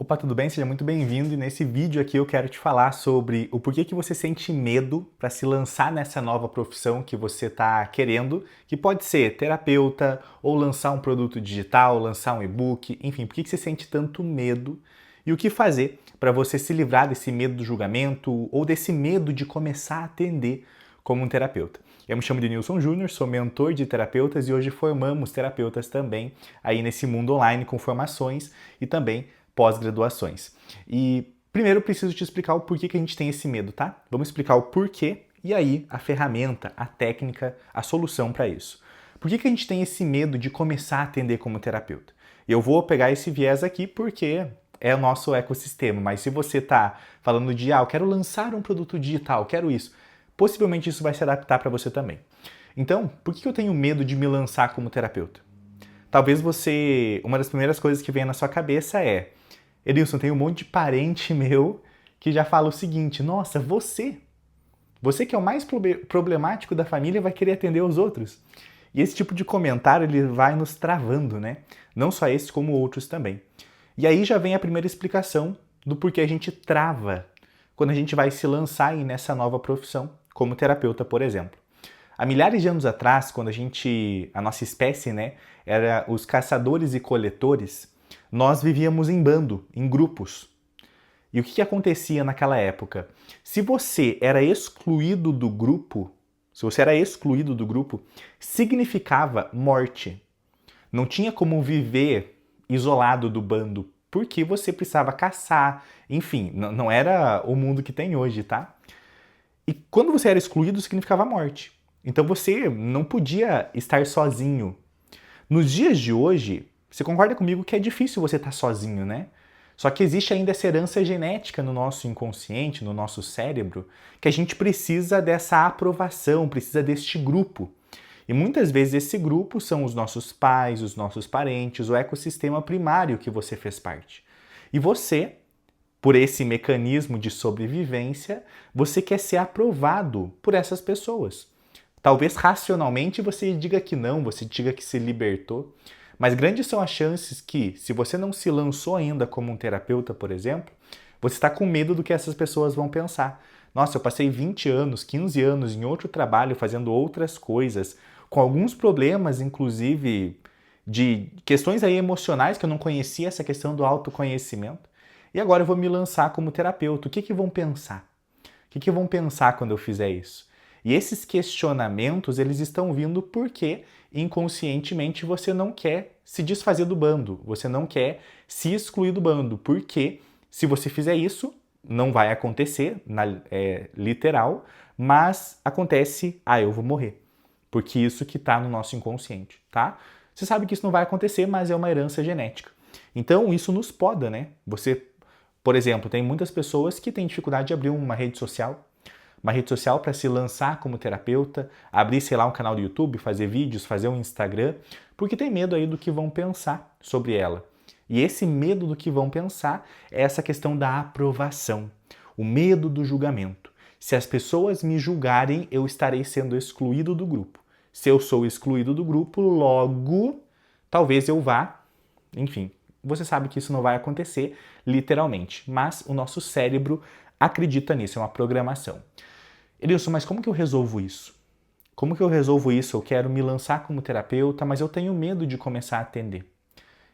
Opa, tudo bem? Seja muito bem-vindo e nesse vídeo aqui eu quero te falar sobre o porquê que você sente medo para se lançar nessa nova profissão que você está querendo, que pode ser terapeuta ou lançar um produto digital, lançar um e-book, enfim, por que que você sente tanto medo e o que fazer para você se livrar desse medo do julgamento ou desse medo de começar a atender como um terapeuta. Eu me chamo Denilson Júnior, sou mentor de terapeutas e hoje formamos terapeutas também aí nesse mundo online com formações e também pós-graduações. E primeiro eu preciso te explicar o porquê que a gente tem esse medo, tá? Vamos explicar o porquê e aí a ferramenta, a técnica, a solução para isso. Por que que a gente tem esse medo de começar a atender como terapeuta? Eu vou pegar esse viés aqui porque é o nosso ecossistema, mas se você está falando de, eu quero lançar um produto digital, quero isso, possivelmente isso vai se adaptar para você também. Então, por que eu tenho medo de me lançar como terapeuta? Talvez uma das primeiras coisas que vem na sua cabeça é: Edilson, tem um monte de parente meu que já fala o seguinte: nossa, você que é o mais problemático da família vai querer atender os outros. E esse tipo de comentário ele vai nos travando, né? Não só esse, como outros também. E aí já vem a primeira explicação do porquê a gente trava quando a gente vai se lançar nessa nova profissão, como terapeuta, por exemplo. Há milhares de anos atrás, quando a nossa espécie, né, era os caçadores e coletores, nós vivíamos em bando, em grupos. E o que acontecia naquela época? Se você era excluído do grupo, significava morte. Não tinha como viver isolado do bando, porque você precisava caçar. Enfim, não era o mundo que tem hoje, tá? E quando você era excluído, significava morte. Então você não podia estar sozinho. Nos dias de hoje, você concorda comigo que é difícil você estar sozinho, né? Só que existe ainda essa herança genética no nosso inconsciente, no nosso cérebro, que a gente precisa dessa aprovação, precisa deste grupo. E muitas vezes esse grupo são os nossos pais, os nossos parentes, o ecossistema primário que você fez parte. E você, por esse mecanismo de sobrevivência, você quer ser aprovado por essas pessoas. Talvez racionalmente você diga que não, você diga que se libertou, mas grandes são as chances que, se você não se lançou ainda como um terapeuta, por exemplo, você está com medo do que essas pessoas vão pensar. Nossa, eu passei 20 anos, 15 anos em outro trabalho fazendo outras coisas, com alguns problemas, inclusive de questões aí emocionais que eu não conhecia, essa questão do autoconhecimento. E agora eu vou me lançar como terapeuta. O que vão pensar? O que vão pensar quando eu fizer isso? E esses questionamentos, eles estão vindo porque inconscientemente você não quer se desfazer do bando, você não quer se excluir do bando, porque se você fizer isso, não vai acontecer, literal, mas acontece, eu vou morrer. Porque isso que está no nosso inconsciente, tá? Você sabe que isso não vai acontecer, mas é uma herança genética. Então isso nos poda, né? Você, por exemplo, tem muitas pessoas que têm dificuldade de abrir uma rede social para se lançar como terapeuta, abrir, sei lá, um canal do YouTube, fazer vídeos, fazer um Instagram, porque tem medo aí do que vão pensar sobre ela. E esse medo do que vão pensar é essa questão da aprovação, o medo do julgamento. Se as pessoas me julgarem, eu estarei sendo excluído do grupo. Se eu sou excluído do grupo, logo, talvez eu vá, enfim, você sabe que isso não vai acontecer literalmente, mas o nosso cérebro acredita nisso, é uma programação. Edilson, mas como que eu resolvo isso? Como que eu resolvo isso? Eu quero me lançar como terapeuta, mas eu tenho medo de começar a atender.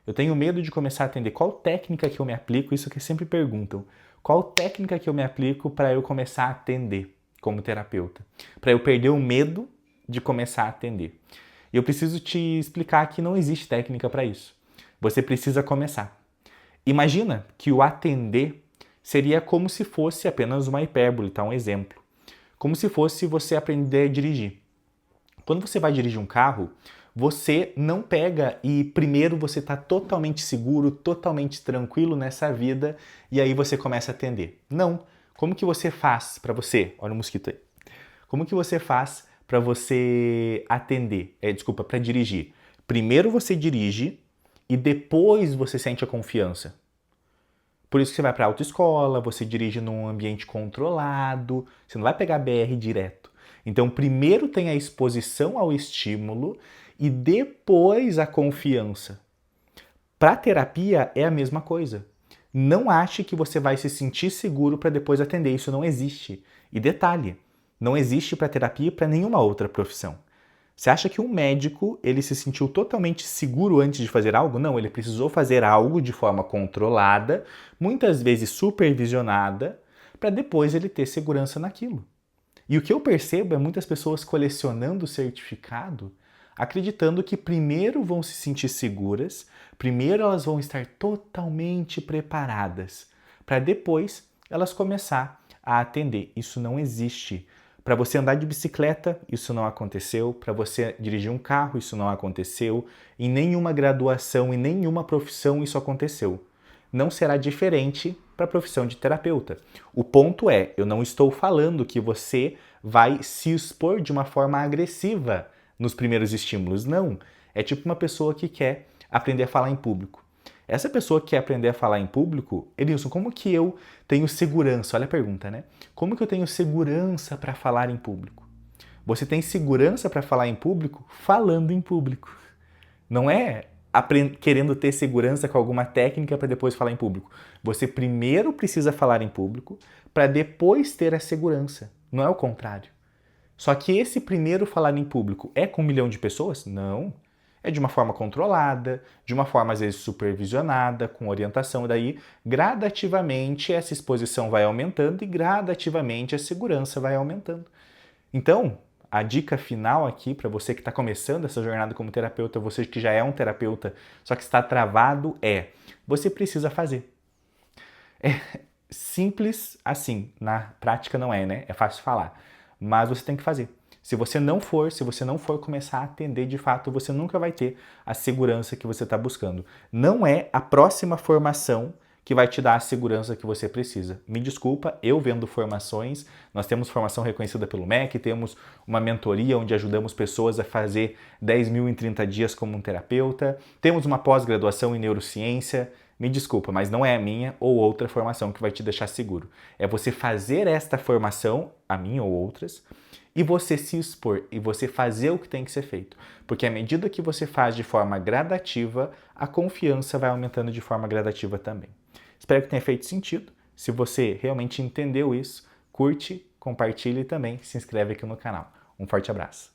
Eu tenho medo de começar a atender. Qual técnica que eu me aplico? Isso que sempre perguntam. Qual técnica que eu me aplico para eu começar a atender como terapeuta? Para eu perder o medo de começar a atender. E eu preciso te explicar que não existe técnica para isso. Você precisa começar. Imagina que o atender seria como se fosse apenas uma hipérbole, tá? Um exemplo. Como se fosse você aprender a dirigir. Quando você vai dirigir um carro, você não pega e primeiro você está totalmente seguro, totalmente tranquilo nessa vida e aí você começa a atender. Não. Como que você faz para você? Olha o mosquito aí. Como que você faz para você atender? Para dirigir. Primeiro você dirige e depois você sente a confiança. Por isso que você vai para a autoescola, você dirige num ambiente controlado, você não vai pegar BR direto. Então, primeiro tem a exposição ao estímulo e depois a confiança. Para terapia é a mesma coisa. Não ache que você vai se sentir seguro para depois atender, isso não existe. E detalhe, não existe para terapia e para nenhuma outra profissão. Você acha que um médico, ele se sentiu totalmente seguro antes de fazer algo? Não, ele precisou fazer algo de forma controlada, muitas vezes supervisionada, para depois ele ter segurança naquilo. E o que eu percebo é muitas pessoas colecionando certificado, acreditando que primeiro vão se sentir seguras, primeiro elas vão estar totalmente preparadas, para depois elas começar a atender. Isso não existe. Para você andar de bicicleta, isso não aconteceu. Para você dirigir um carro, isso não aconteceu. Em nenhuma graduação, em nenhuma profissão, isso aconteceu. Não será diferente para a profissão de terapeuta. O ponto é, eu não estou falando que você vai se expor de uma forma agressiva nos primeiros estímulos. Não. É tipo uma pessoa que quer aprender a falar em público. Essa pessoa que quer aprender a falar em público, Edilson, como que eu tenho segurança? Olha a pergunta, né? Como que eu tenho segurança para falar em público? Você tem segurança para falar em público falando em público. Não é querendo ter segurança com alguma técnica para depois falar em público. Você primeiro precisa falar em público para depois ter a segurança. Não é o contrário. Só que esse primeiro falar em público é com 1 milhão de pessoas? Não. É de uma forma controlada, de uma forma às vezes supervisionada, com orientação, e daí gradativamente essa exposição vai aumentando e gradativamente a segurança vai aumentando. Então, a dica final aqui para você que está começando essa jornada como terapeuta, você que já é um terapeuta, só que está travado, você precisa fazer. É simples assim, na prática não é, né? É fácil falar, mas você tem que fazer. Se você não for começar a atender de fato, você nunca vai ter a segurança que você está buscando. Não é a próxima formação que vai te dar a segurança que você precisa. Me desculpa, eu vendo formações, nós temos formação reconhecida pelo MEC, temos uma mentoria onde ajudamos pessoas a fazer 10 mil em 30 dias como um terapeuta, temos uma pós-graduação em neurociência. Me desculpa, mas não é a minha ou outra formação que vai te deixar seguro. É você fazer esta formação, a minha ou outras, e você se expor, e você fazer o que tem que ser feito. Porque à medida que você faz de forma gradativa, a confiança vai aumentando de forma gradativa também. Espero que tenha feito sentido. Se você realmente entendeu isso, curte, compartilhe e também se inscreve aqui no canal. Um forte abraço.